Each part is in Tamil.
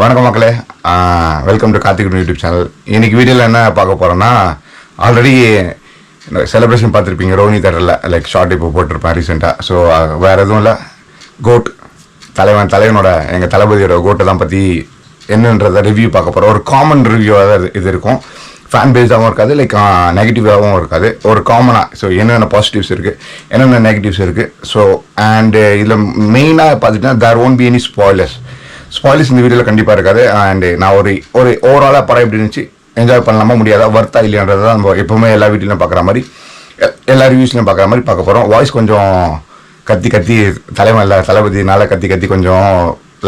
வணக்கம் மக்களே, welcome to Karthik YouTube channel. இன்னைக்கு வீடியோவில் என்ன பார்க்க போகிறோன்னா, ஆல்ரெடி செலிப்ரேஷன் பார்த்துருப்பீங்க ரோஹினி தேட்டரில், லைக் ஷார்ட் இப்போ போட்டிருப்பேன் ரீசெண்டாக. ஸோ வேறு எதுவும் இல்லை, கோட் தலைவனோட எங்கள் தளபதியோட கோட்டை தான் பற்றி என்னன்றதை ரிவ்யூ பார்க்க போகிறோம். ஒரு காமன் ரிவ்யூவாக தான் இது இருக்கும். ஃபேன் பேஸாகவும் இருக்காது, லைக் நெகட்டிவாகவும் இருக்காது, ஒரு காமனாக. ஸோ என்னென்ன பாசிட்டிவ்ஸ் இருக்குது, என்னென்ன நெகட்டிவ்ஸ் இருக்குது. ஸோ அண்டு இதில் மெயினாக பார்த்துட்டிங்கன்னா there won't be any spoilers இந்த வீடியோவில் கண்டிப்பாக இருக்காது. அண்டு நான் ஒரு ஓவராலாக படம் எப்படி இருந்துச்சு, என்ஜாய் பண்ணலாமா முடியாதா, வர்த்தா இல்லையான்றது தான் நம்ம எப்போவுமே எல்லா வீடியோலையும் பார்க்குற மாதிரி, எல்லா ரிவ்யூஸ்லையும் பார்க்குற மாதிரி பார்க்க போகிறோம். வாய்ஸ் கொஞ்சம் கத்தி தளபதினால கத்தி கொஞ்சம்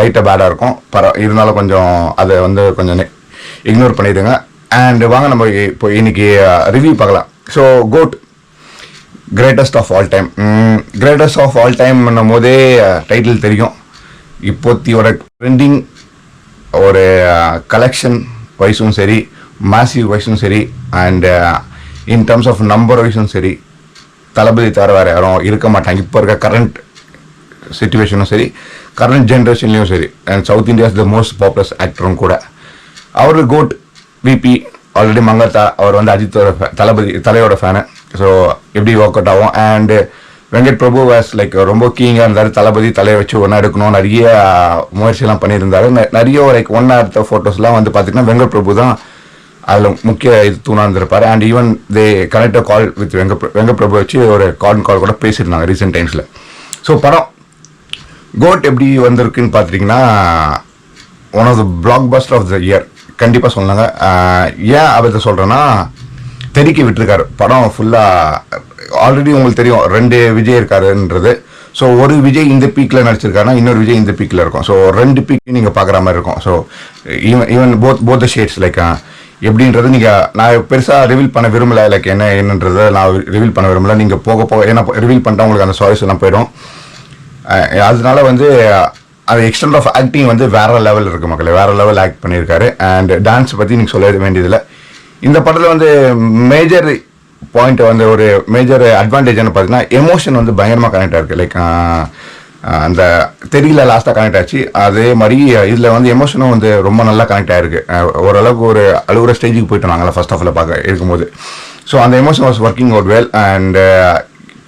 லைட்டாக பேடாக இருக்கும். இருந்தாலும் கொஞ்சம் அதை கொஞ்சம் இக்னோர் பண்ணிடுங்க. அண்ட் வாங்க நம்ம இப்போ இன்னைக்கு ரிவ்யூ பார்க்கலாம். So GOAT greatest of all time போதே டைட்டில் தெரியும். இப்போத்தியோட ட்ரெண்டிங் ஒரு கலெக்ஷன் வைஸும் சரி, மாசிவ் வைஸும் சரி, and in terms of number வைஸும் சரி, தளபதி தவிர வேறு யாரும் இருக்க மாட்டாங்க. இப்போ இருக்க கரண்ட் சிச்சுவேஷனும் சரி, கரண்ட் ஜென்ரேஷன்லேயும் சரி. And South India's the most popular ஆக்டரும் கூட. அவர் கோட் விபி ஆல்ரெடி மங்கத்தா, அவர் அஜித்தோட தலையோட ஃபேனு. ஸோ எப்படி ஒர்க் அவுட் ஆகும். And Venkat Prabhu was like ரொம்ப கீங்காக இருந்தார். தளபதி தலையை வச்சு ஒன்றா எடுக்கணும், நிறைய முயற்சியெல்லாம் பண்ணியிருந்தார். நிறைய லைக் ஒன்றா எடுத்த ஃபோட்டோஸ்லாம் பார்த்திங்கன்னா வெங்கட் பிரபு தான் அதில் முக்கிய தூணாக இருந்திருப்பார். And even they connect call with Venkat Prabhu வச்சு ஒரு கால் கூட பேசியிருந்தாங்க ரீசெண்ட் டைம்ஸில். ஸோ படம் கோட் எப்படி வந்திருக்குன்னு பார்த்துட்டிங்கன்னா, one of the blockbuster of the year கண்டிப்பாக சொன்னாங்க. ஏன் அதை சொல்கிறேன்னா, தெறிக்க விட்டுருக்காரு படம் ஃபுல்லாக. ஆல்ரெடி உங்களுக்கு தெரியும் 2 விஜய் இருக்காருன்றது. ஸோ ஒரு விஜய் இந்த பீக்கில் நடிச்சிருக்காருன்னா இன்னொரு விஜய் இந்த பீக்கில் இருக்கும். ஸோ 2 பீக்கையும் நீங்கள் பார்க்குற மாதிரி இருக்கும். So even both the shades like எப்படின்றது நான் பெருசாக ரிவீல் பண்ண விரும்பலை. லைக் என்னன்றதை நான் ரிவீல் பண்ண விரும்பலை. நீங்கள் போக ஏன்னா ரிவீல் பண்ணிட்டா உங்களுக்கு அந்த சாய்ஸ் எல்லாம் போயிடும். அதனால அது எக்ஸ்டெண்ட் ஆஃப் ஆக்டிங் வேறு லெவல் இருக்குது மக்களே, வேறு லெவல் ஆக்ட் பண்ணியிருக்காரு. அண்ட் டான்ஸ் பற்றி நீங்கள் சொல்ல வேண்டியதில்லை. இந்த படத்தில் மேஜர் பாயிண்ட் ஒரு மேஜர் அட்வான்டேஜ் என்ன பார்த்தீங்கன்னா, எமோஷன் பயங்கரமாக கனெக்ட் ஆகிருக்கு. லைக் அந்த தெரியல லாஸ்ட்டாக கனெக்ட் ஆச்சு, அதே மாதிரி இதில் எமோஷனும் ரொம்ப நல்லா கனெக்ட் ஆகிருக்கு. ஓரளவுக்கு ஒரு அழுகுற ஸ்டேஜுக்கு போயிட்டு நாங்கள் ஃபர்ஸ்ட் ஆஃபில் பார்க்க இருக்கும்போது. ஸோ அந்த emotion was working out well. And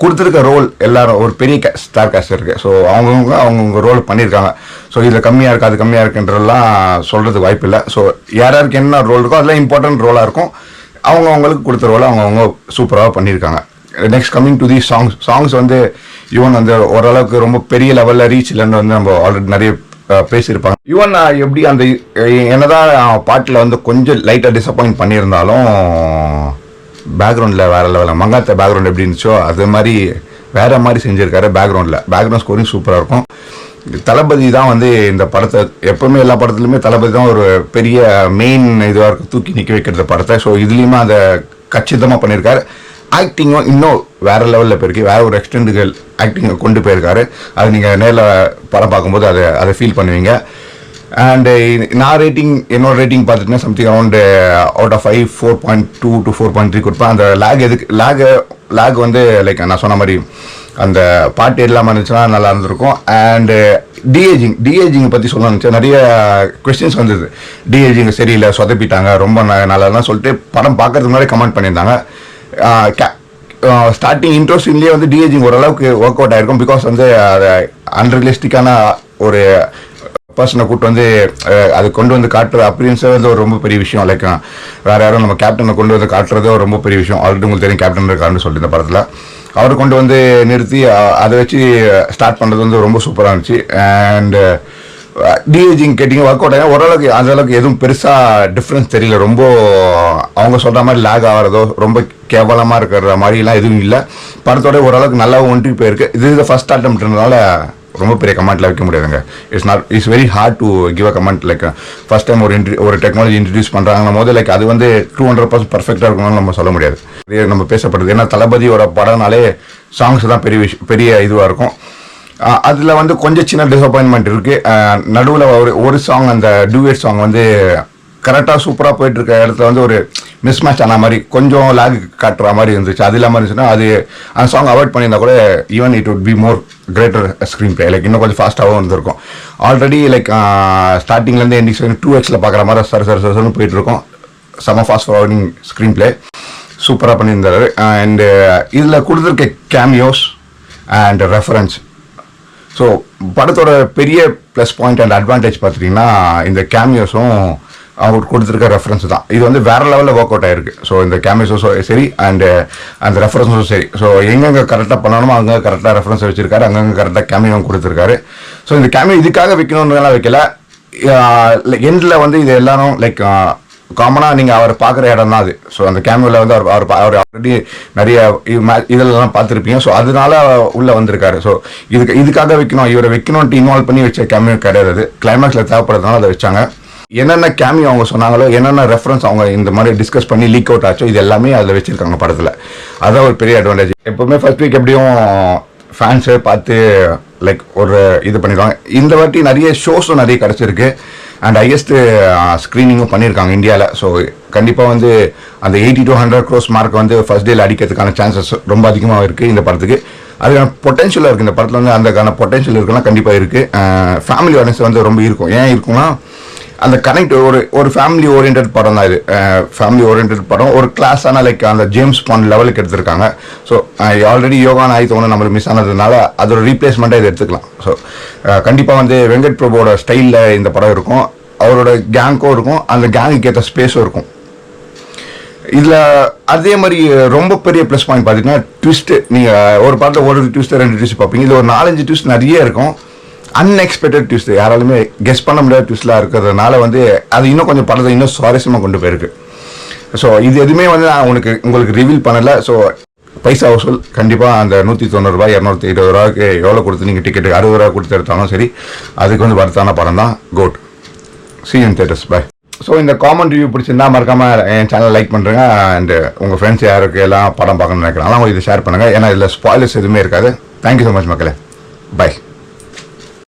கொடுத்துருக்க ரோல் எல்லாரும் ஒரு பெரிய ஸ்டார் காஸ்ட் இருக்குது. ஸோ அவங்கவுங்க ரோல் பண்ணியிருக்காங்க. ஸோ இதில் கம்மியாக இருக்குது, அது கம்மியாக இருக்குன்றதெல்லாம் சொல்கிறதுக்கு வாய்ப்பு இல்லை. ஸோ யாருக்கு என்ன ரோல் இருக்கோ அதெல்லாம் இம்பார்ட்டன்ட் ரோலாக இருக்கும். அவங்களுக்கு கொடுத்த ரோலை அவங்கவுங்க சூப்பராக பண்ணியிருக்காங்க. Next coming to the songs even ஓரளவுக்கு ரொம்ப பெரிய லெவலில் ரீச் இல்லைன்னு நம்ம ஆல்ரெடி நிறைய பேசியிருப்பாங்க. ஈவன் எப்படி அந்த என்னதான் பாட்டில் கொஞ்சம் லைட்டாக டிசப்பாயிண்ட் பண்ணியிருந்தாலும், பேக்ரவுண்டில் வேறு லெவலில் மங்காத்த பேக்ரவுண்ட் எப்படி இருந்துச்சோ அது மாதிரி வேறு மாதிரி செஞ்சுருக்காரு. பேக்ரவுண்ட் ஸ்கோரிங் சூப்பராக இருக்கும். தளபதி தான் இந்த படத்தை எப்பவுமே எல்லா படத்துலையுமே தளபதி தான் ஒரு பெரிய மெயின் இதுவாக இருக்கும், தூக்கி நிற்க வைக்கிறது படத்தை. ஸோ இதுலேயுமே அதை கச்சிதமாக பண்ணியிருக்காரு. ஆக்டிங்கும் இன்னும் வேறு லெவலில் போயிருக்கு. வேறு ஒரு எக்ஸ்டெண்டுகள் ஆக்டிங்கை கொண்டு போயிருக்காரு. அது நீங்கள் நேரில் படம் பார்க்கும்போது அதை ஃபீல் பண்ணுவீங்க. அண்டு என்னோட ரேட்டிங் பார்த்துட்டிங்கன்னா something around out of 5 4.2 to 4.3 கொடுப்பேன். அந்த லேக் லைக் நான் சொன்ன மாதிரி அந்த பாட்டு இல்லாமல் இருந்துச்சுன்னா நல்லா இருந்திருக்கும். அண்டு டிஏஜிங் பற்றி சொல்லணும்னு நிறைய கொஸ்டின்ஸ் வந்தது. டிஏஜிங் சரியில்லை, சொதப்பிட்டாங்க, ரொம்ப நல்லா சொல்லிட்டு படம் பார்க்கறதுக்கு முன்னாடி கமெண்ட் பண்ணியிருந்தாங்க. ஸ்டார்டிங் இன்ட்ரோஸ்டிங்லேயே டிஏஜிங் ஓரளவுக்கு ஒர்க் அவுட் ஆகிருக்கும். பிகாஸ் அன்ரியலிஸ்டிக்கான ஒரு பர்சனை கூட்டு அது கொண்டு காட்டுறது அப்படின்றது ஒரு ரொம்ப பெரிய விஷயம். லைக் வேறு யாரும் நம்ம கேப்டனை கொண்டு காட்டுறது ஒரு ரொம்ப பெரிய விஷயம். ஆல்ரெடி உங்களுக்கு தெரியும் கேப்டன் இருக்காருன்னு சொல்லிட்டு இந்த படத்தில் அவர் கொண்டு நிறுத்தி அதை வச்சு ஸ்டார்ட் பண்ணுறது ரொம்ப சூப்பராக இருந்துச்சு. அண்டு டிஏஜிங் கேட்டிங்க ஒர்க் அவுட் ஆகும். ஓரளவுக்கு அந்தளவுக்கு எதுவும் பெருசாக டிஃப்ரென்ஸ் தெரியல. ரொம்ப அவங்க சொல்கிற மாதிரி லேக் ஆகிறதோ ரொம்ப கேவலமாக இருக்கிற மாதிரிலாம் எதுவும் இல்லை. படத்தோட ஓரளவுக்கு நல்லா ஒன்றி போயிருக்கு. இது ஃபர்ஸ்ட் அட்டம்ப்ட்னால ரொம்ப பெரிய கமெண்ட்டில் வைக்க முடியாதுங்க. It's very hard to give a comment. Like first time ஒரு டெக்னாலஜி இன்ட்ரடியூஸ் பண்ணுறாங்க போது லைக் அது 200% பர்ஃபெக்டாக இருக்கணும்னு நம்ம சொல்ல முடியாது. நம்ம பேசப்படுது ஏன்னா தளபதியோட படம்னாலே சாங்ஸ் தான் பெரிய இதுவாக இருக்கும். அதில் கொஞ்சம் சின்ன டிசப்பாயின்மெண்ட் இருக்குது. நடுவில் ஒரு சாங் அந்த டூயட் சாங் கரெக்டாக சூப்பராக போயிட்டு இருக்க இடத்துல ஒரு மிஸ் மேட்ச் ஆன மாதிரி கொஞ்சம் லேக் காட்டுற மாதிரி இருந்துச்சு. அது இல்லாமல் இருந்துச்சுன்னா அது அந்த சாங் அவாய்ட் பண்ணியிருந்தா கூட even it would be more greater screen play, like இன்னும் கொஞ்சம் ஃபாஸ்ட்டாகவும் வந்திருக்கும். ஆல்ரெடி லைக் ஸ்டார்டிங்லேருந்து எண்டிங்ஸ் 2xல பார்க்குற மாதிரி சரசரன்னு போயிட்டு இருக்கோம். செம ஃபாஸ்ட் ஃபார்வர்டிங் ஸ்க்ரீன் பிளே சூப்பராக பண்ணியிருந்தாரு. அண்டு இதில் கொடுத்துருக்க கேமியோஸ் அண்ட் ரெஃபரன்ஸ். ஸோ படத்தோட பெரிய ப்ளஸ் பாயிண்ட் அண்ட் அட்வான்டேஜ் பார்த்துட்டிங்கன்னா இந்த கேமியோஸும் அவர் கொடுத்துருக்க ரெஃபரன்ஸ் தான். இது வந்து வேறு லெவலில் ஒர்க் அவுட் ஆகிருக்கு. ஸோ இந்த கேமியோஸும் சரி அண்டு அந்த ரெஃபரன்ஸும் சரி. ஸோ எங்கெங்கே கரெக்டாக பண்ணணுமோ அங்கே கரெக்டாக ரெஃபரன்ஸ் வச்சுருக்காரு, அங்கங்கே கரெக்டாக கேமியோவும் கொடுத்துருக்காரு. ஸோ இந்த கேமியோ இதுக்காக வைக்கணுன்றதெல்லாம் வைக்கல. எண்டில் வந்து இது எல்லாரும் லைக் காமனாக நீங்கள் அவர் பார்க்குற இடம் தான் அது. ஸோ அந்த கேமியோவில் வந்து அவர் ஆல்ரெடி நிறைய இதெல்லாம் பார்த்துருப்பீங்க. ஸோ அதனால உள்ளே வந்திருக்காரு. ஸோ இதுக்காக வைக்கணும், இவரை வைக்கணும்ட்டு இன்வால்வ் பண்ணி வச்ச கேமியோ கிடையாது. அது கிளைமேக்ஸில் தேவைப்படுறதுனால அதை வச்சாங்க. என்னென்ன கேமியோ அவங்க சொன்னாங்களோ, என்னென்ன ரெஃபரன்ஸ் அவங்க இந்த மாதிரி டிஸ்கஸ் பண்ணி லீக் அவுட் ஆச்சோ, இது எல்லாமே அதில் வச்சுருக்காங்க படத்தில். அதுதான் ஒரு பெரிய அட்வான்டேஜ். எப்போவுமே ஃபர்ஸ்ட் வீக் எப்படியும் ஃபேன்ஸை பார்த்து லைக் ஒரு இது பண்ணிடுவாங்க. இந்த வாட்டி நிறைய ஷோஸும் நிறைய கிடச்சிருக்கு அண்ட் ஹையஸ்ட் ஸ்க்ரீனிங்கும் பண்ணியிருக்காங்க இந்தியாவில். ஸோ கண்டிப்பாக வந்து அந்த 80 to 100 crores மார்க் வந்து ஃபர்ஸ்ட் டேல அடிக்கிறதுக்கான சான்சஸ் ரொம்ப அதிகமாக இருக்குது இந்த படத்துக்கு. அதுக்கான பொட்டென்ஷியலாக இருக்குது இந்த படத்தில் வந்து. அதுக்கான பொட்டென்ஷியல் இருக்குன்னா கண்டிப்பாக இருக்குது. ஃபேமிலி ஆடியன்ஸ் வந்து ரொம்ப இருக்கும். ஏன் இருக்குன்னா அந்த கனெக்ட் ஒரு ஃபேமிலி ஓரியன்ட் படம் தான் இது. ஃபேமிலி ஓரியன்ட் படம், ஒரு கிளாஸான லைக் அந்த ஜேம்ஸ் பாண்ட் லெவலுக்கு எடுத்திருக்காங்க. ஸோ ஆல்ரெடி யோகான் ஆயித்தோன்னு நம்மளுக்கு மிஸ் ஆனதுனால அதோட ரீப்ளேஸ்மெண்ட்டாக இது எடுத்துக்கலாம். ஸோ கண்டிப்பாக வந்து வெங்கட் பிரபுவோட ஸ்டைலில் இந்த படம் இருக்கும், அவரோட கேங்க்கும் இருக்கும், அந்த கேங்குக்கு ஏற்ற ஸ்பேஸும் இருக்கும் இதில். அதே மாதிரி ரொம்ப பெரிய ப்ளஸ் பாயிண்ட் பார்த்தீங்கன்னா ட்விஸ்ட்டு. நீங்கள் ஒரு படத்தில் ஒரு ட்விஸ்ட்டு 2 ட்விஸ்ட் பார்ப்பீங்க. இதில் ஒரு 4-5 ட்விஸ்ட் நிறைய இருக்கும். அன்எக்ஸ்பெக்டட் ட்விஸ்ட், யாராலுமே கெஸ் பண்ண முடியாத ட்விஸ்ட்லாம் இருக்கிறதுனால வந்து அது இன்னும் கொஞ்சம் படத்தை இன்னும் சுவாரஸ்யமாக கொண்டு போயிருக்கு. ஸோ இது எதுவுமே வந்து நான் உங்களுக்கு ரிவீல் பண்ணலை. ஸோ பைசா வசூல் கண்டிப்பாக அந்த 190 ரூபாய் 220 ரூபாய்க்கு எவ்வளோ கொடுத்து நீங்கள் டிக்கெட்டு 60 ரூபா கொடுத்து எடுத்தாலும் சரி, அதுக்கு வந்து வர்த்தான படம் தான் GOAT. See you in theaters. Bye. So இந்த காமன் ரிவ்யூ பிடிச்சிருந்தா மறக்காமல் என் சேனல் லைக் பண்ணுறேங்க. அண்ட் உங்கள் ஃப்ரெண்ட்ஸ் யாருக்கு எல்லாம் படம் பார்க்கணும்னு நினைக்கிறாங்க அவங்க இதை ஷேர் பண்ணுங்கள். ஏன்னா இதில் ஸ்பாய்லர்ஸ் எதுவுமே இருக்காது. தேங்க்யூ ஸோ மச் மக்களே. பை.